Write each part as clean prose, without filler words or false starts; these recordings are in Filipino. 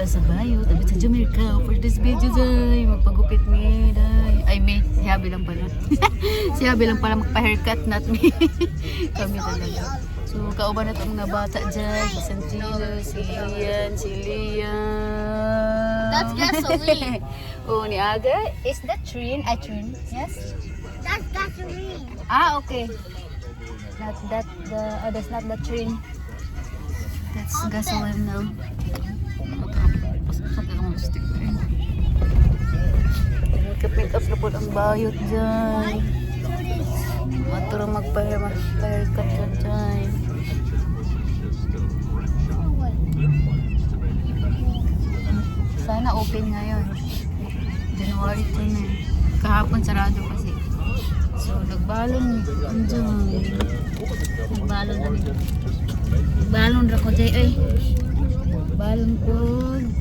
sa bayo, tabi sa Jamaica. For this video, day, magpagupit me, day. Ay, me, si Habi lang pala. Si Habi lang pala magpa-haircut, not me. Kami talaga. So, kauban na itong mga bata dyan. Si Santino, si Ian, si Liam. That's gasoline. Oh, ni Aga. Is that Trin? Ay, Trin? Yes? That's gasoline. Ah, okay. Not that, that's not the Trin. That's gasoline now. Make up na po ang bayot dyan. Maturang magpa-haircut ka dyan. Sana open ngayon. January 2 na. Kahapon sarado kasi. So nagbalon dyan. Nagbalon na nito. Nagbalon ra ko dyan eh. Balon ko.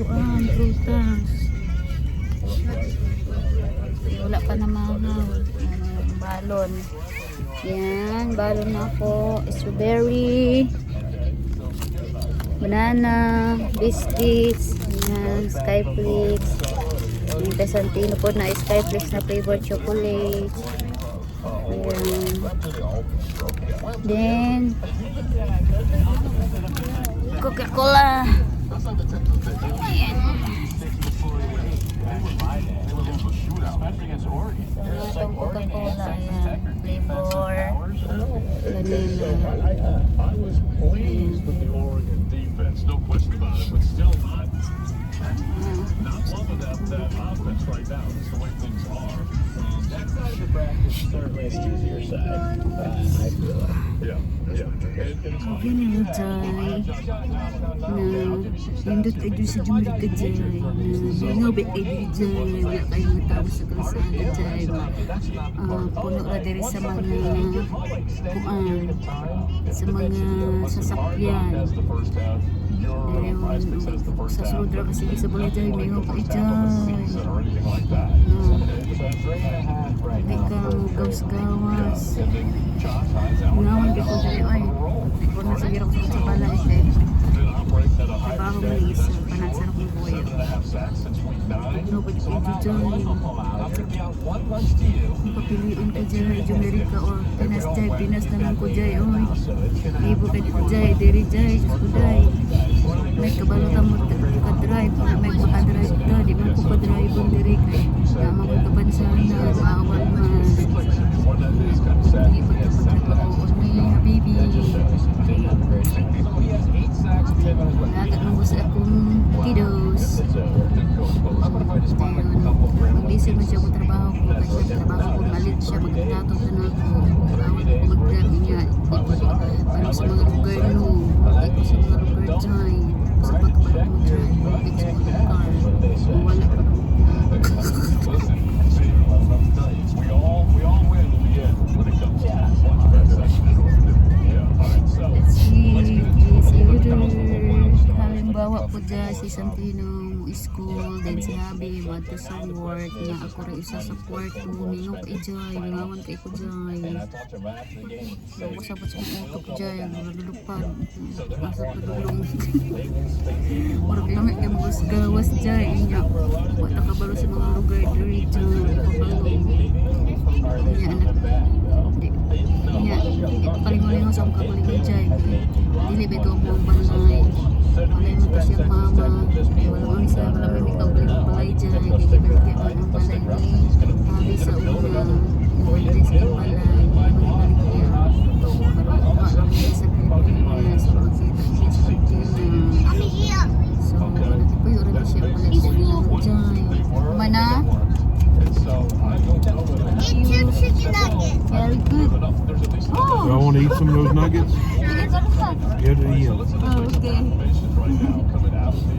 Kuan, prutas. Wala pa na mahal. Balon. Yan, balon na ako. Strawberry. Banana. Biscuits. Yan, Skyflix. Yung kay Santino po na Skyflix na flavored chocolate. Ayan. Then, Coca-Cola. Ayan. Itong Coca-Cola, ayan. Flavor. Vanilla. Yan yung jay na nindot kayo sa Jamaica jay na nangawit kayo jay wala kayo mga tao sa kalsada jay puno na diri sa mga kuan sa mga sasakyan sa sulod ra kasi sa mga jay may nga kayo jay hindi ka gawas-gawas ngawan ka ko jay ay kung nasa hirap sa balay eh trabaho mo isa panasarap mo buhay nobody can do dyan papiliin ka dyan Jamaica or Pinas jay Pinas naman ko jay oy ibo ka dito jay diri jay just ko day may kabalutan mo ka-drive may maka-drive ka di man ko pa-drive on diri kay naman ko kabansahan na maawal man hindi pagkapagtrabaho ni Habibi agad mo sa akong kiddos mag-busy man siya kung trabaho ko kasi trabaho ko malit siya magkatapos na ako bawat ko mag-grab niya paano sa mga lugar no ito sa mga lugar dyan sa pagkabalik mo dyan ito sa mga car wala pa let's see halimbawa po dyan si Santino school, then si Habi madto sa work na ako rin isa sa kwarto mingaw kay Jay, mingawan kay ko Jay so usapot sa utok Jay nalulupad nasa padulong murag lamig kay mga gawas Jay inya wala kabalo sa mga lugar diri Jay pabalong inya anak inya palingon-lingon sa akong kapalingon Jay dili beto ang balay walay mo siya mama walang isa wala may ikaw galing balay dyan hindi baligyan mo ng balay ni Habi sa una umalis ka balay baligyan para lang niya sa Pilipinas so magkita siya sa Pilipinas so natipuyo rin siya balay sa ilang dyan mana? Eat your chicken nuggets. Very good. Oh! Y'all want to eat some of those nuggets? Get it in. Oh, okay.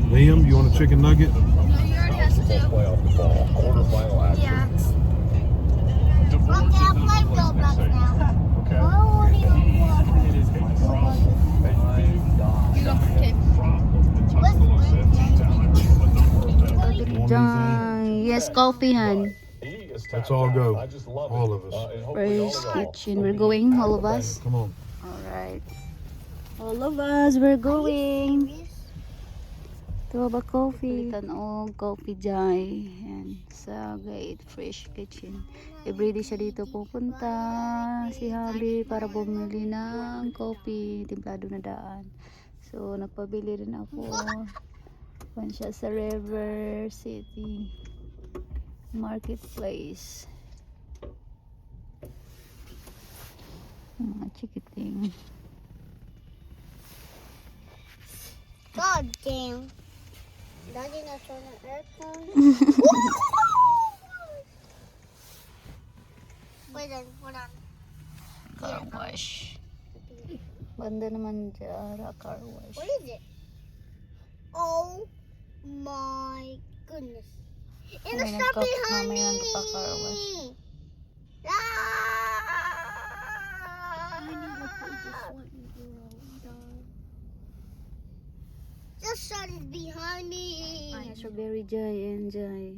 Liam, you want a chicken nugget? No, you already have two. Yeah. Okay, I'll play Roblox now. Oh, you don't okay. Yes, coffee han. Let's all go. All of us. First kitchen. We're going, all of us. Come on. Alright. All of us, we're going. Ito ba coffee? Palitan o coffee jay. Yan. Sa Gate Fresh Kitchen. Everyday siya dito pupunta. Si Habi para bumili ng coffee. Timplado na daan. So, nagpabili rin ako. Pan siya sa River City Marketplace. Mga chikiting. God damn. Daddy not on an airplane. Wait on, hold on. Car wash. Banda naman dyan, car wash. What is it? Oh my goodness. In the May shop nagka- behind mamaya me. nagpa-car wash. Ah! The sun is behind me. Ay, strawberry jay and jay.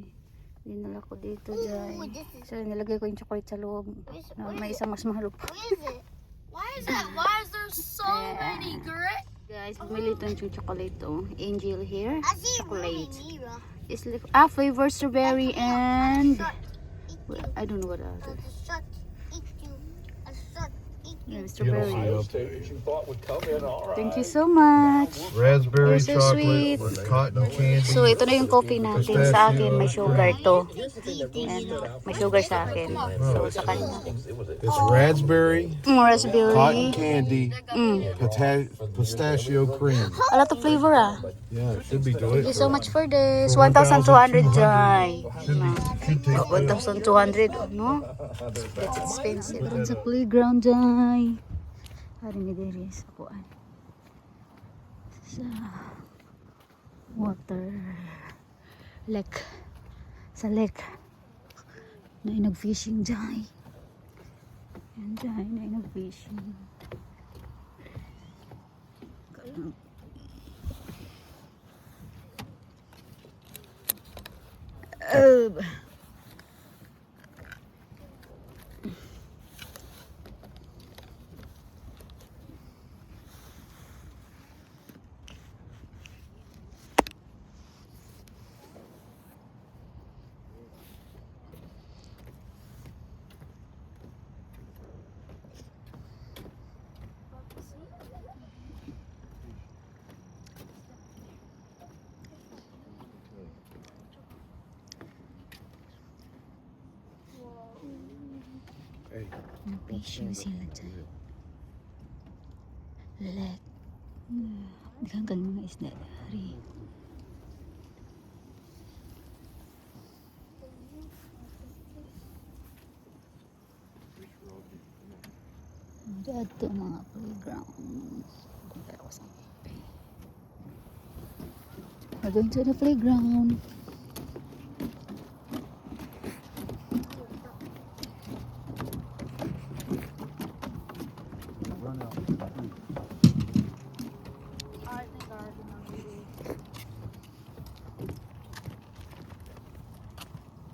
Dinala ko dito Ooh, jay. this is- So, nilagay ko yung chocolate sa loob. Na may isang mas mahalo pa. What is it? Why is that? Why is there so many grapes? Guys, bumili ito yung chocolate to. Angel here. I see Chocolate. Ruby Nira. It's like, flavor strawberry and Eat you. I don't know what other. A shot. Eat you. A shot. Eat you. Yeah, strawberry. You thought would come in all right. Thank you so much. Raspberry You're so chocolate, sweet. cotton candy. So, ito na yung coffee natin. Sa akin, may sugar to. Ayan, may sugar sa akin. So, sa kanya. It's raspberry, Raspberry. cotton candy, Mm. pistachio cream. A lot of flavor ah. Yeah, it should be Thank you delicious. so much for this. 1,200 jay. Should taste good. 1,200, no? That's expensive. Doon sa playground jay. Hari ni diri sa kuan. Sa water lake. Sa lake. Na nag-fishing jay. Yan jay, na nag-fishing. Oh. Hey. Fishing sila dyan. Lek. Hanggang mga isda dari. Dito mga playground. Pero ko sa kape. We're going to the playground. Run out.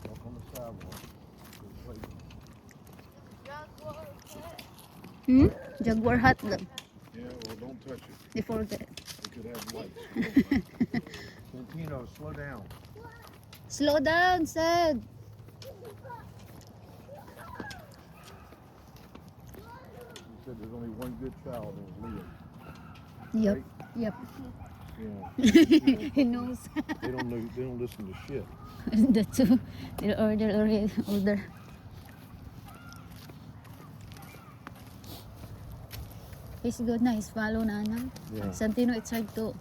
Walk on the sidewalk. Jaguar hat lang. Yeah, well, don't touch it. Before that. It could have lights. Santino, slow down. Slow down, Sed. He said there's only one good child, and it was Liam. Yep. Yep. Yeah. He knows. They don't know. They don't listen to shit. The two. They're already older. He's good na. He's follow na na. Yeah. Santino, it's hard to.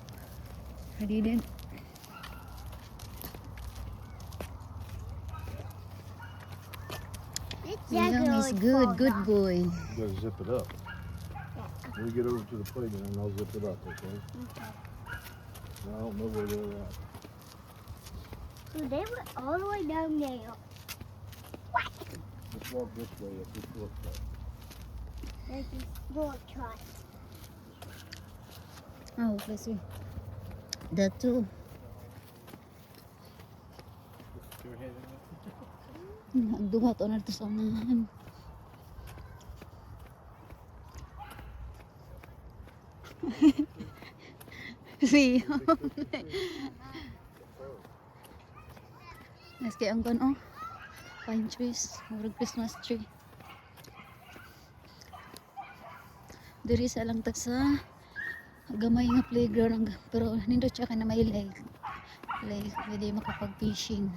I didn't. Liam is good. Good boy. You gotta zip it up. When we get over to the playground, I'll zip it up, okay? I don't know where they're at. So they went all the way down there. Just walk this way up this shortcut. There's this little truck. Oh, let's see. The two. Nagduhat o na ito sa unahan. Liam. Mas kaya ang oh. Pine trees. Murag Christmas tree. Diri sa lang ta sa gamay nga playground. Pero nindot siya ka na may lake. Lake. Pwede makapag-fishing.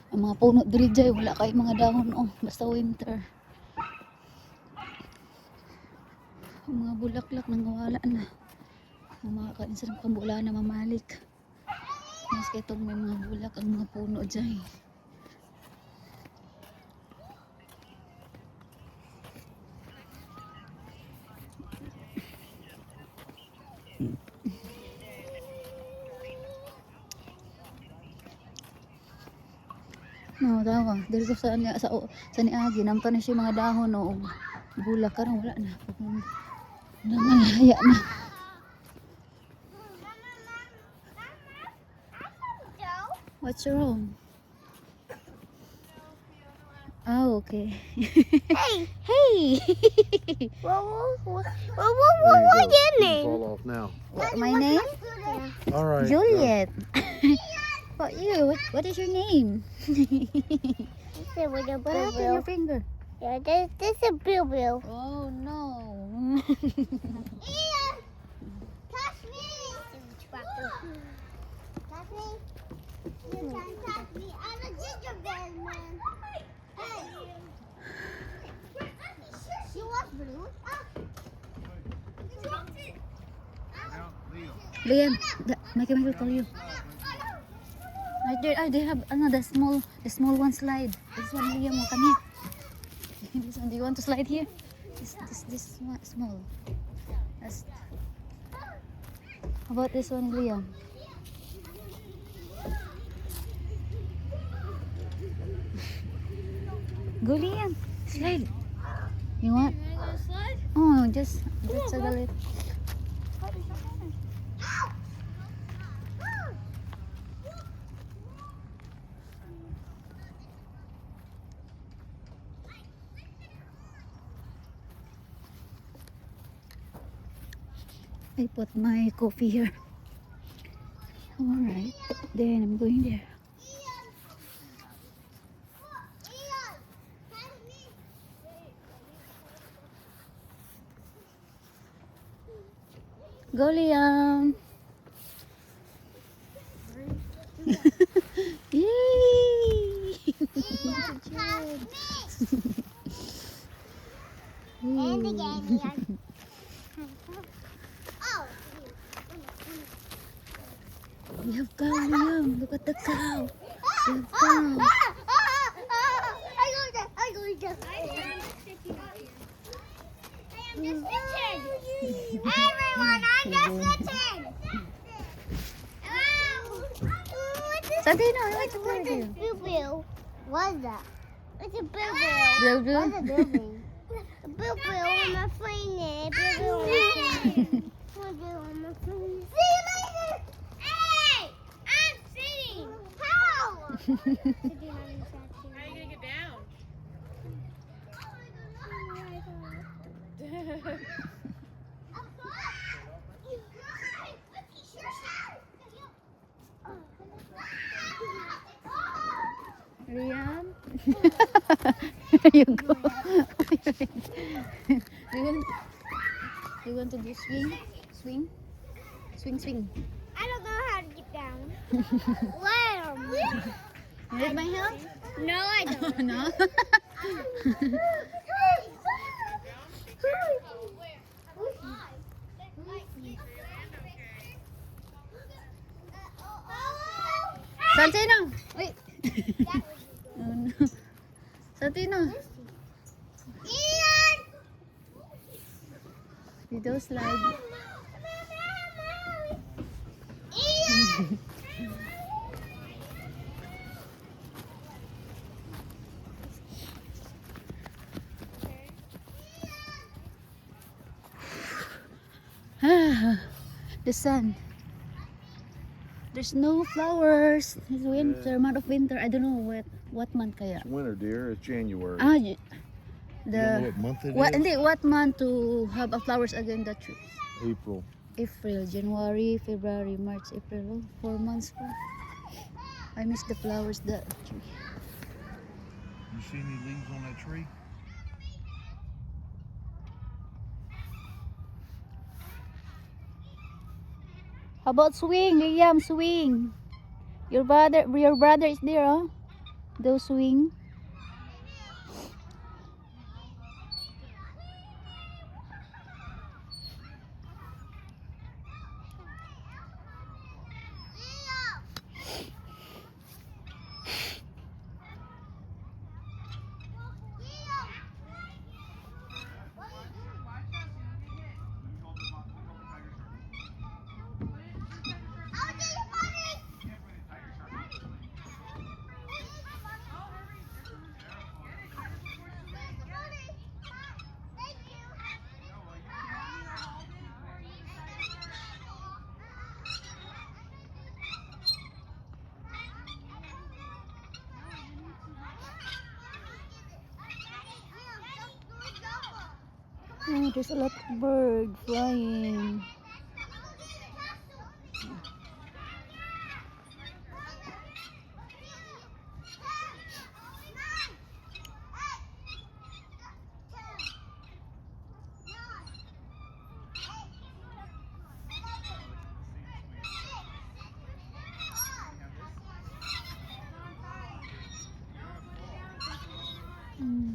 Ang mga puno diri dyan. Wala kay mga dahon oh. Basta winter. Ang mga bulaklak nangawala na. Ang mga kainsan ng pambula na mamalik. Mas kaya itong may mga bulak ang mga puno dyan. No, tawa. Dito sa niagi, nampan na siya mga dahon o bulak karang wala na. Nangalaya na. What's wrong? Oh, okay. Hey! Hey! What's There your you name? fall off now. My name? All right. Juliet. What you? What is your name? This is with a What happened to your finger? Yeah, this is a bill. Oh no. Ian! Touch me! Touch me? You can't touch me. I'm a gingerbread man. Hey! She was blue. Ah! Liam, Michael call you. Right there, they have another the small one slide. This one, Liam, come here. This one, do you want to slide here? This one, small. That's. How about this one, Liam? Go, Liam, slide. You want? Oh, just a little. I put my coffee here. Alright, then I'm going there. Go, Liam! Yay! And again, Ian. Oh! We have cow, Liam. Look at the cow. We have cow. I go there. I am just sitting. Everyone, I'm just sitting. Santino, I like to play What's with a you. bill? What's that? It's a bill. Blue, blue. What's a building? A bill on my phone. Bill on my phone. See you later. Hey, I'm sitting. How? How are you gonna get down? Liam? There you go. You want to do swing? Swing? Swing, swing. I don't know how to get down. Where? Need my help? No, I don't. No? Santino! Wait! Oh no. Santino! Ian! You don't slide. Ian! The sun. There's no flowers. It's winter, month of winter. I don't know what month kaya. It's winter, dear. It's January. Ah, You don't know what month it what is? hindi what month to have a flowers again the trees? April. April, January, February, March, April. Oh, 4 months pa. I miss the flowers that tree. You see any leaves on that tree? How about swing, Liam? Swing. Your brother is there, oh. Those swing. Oh, there's a lot of birds flying. Hmm.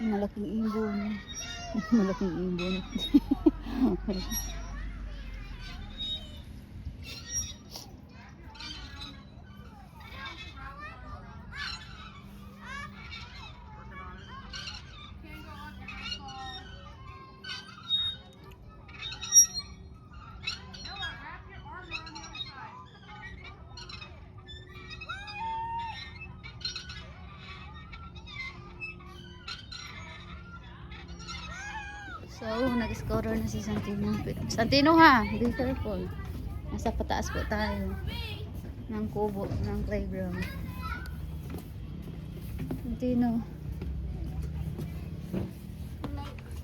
Malaking ibon. Malaking ibon. So, nag-scorer na si Santino. Santino ha, be careful. Nasa pataas po tayo ng kubo, ng playground. Santino.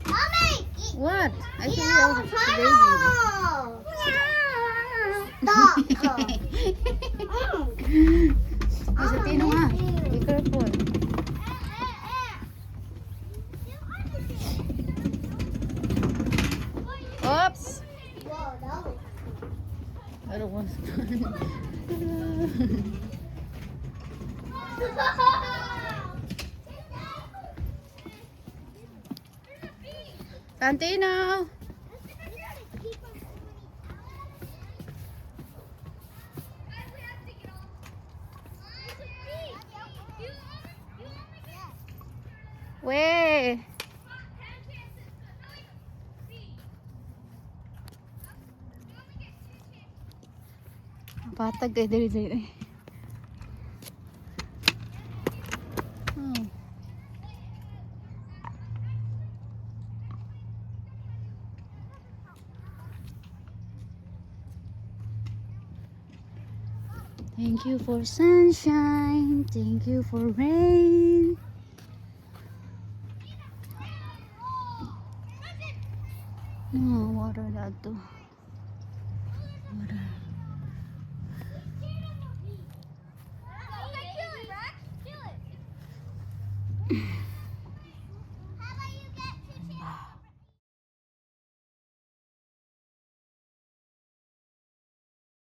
Mommy! What? I think Yeah, you're the baby. Stop! Hey, Santino ha, be careful. Oops! Whoa, that was I don't want to. Santino! Weh! Patag kayo dali. Oh. Thank you for sunshine. Thank you for rain. No, water that too. Water. Kill it.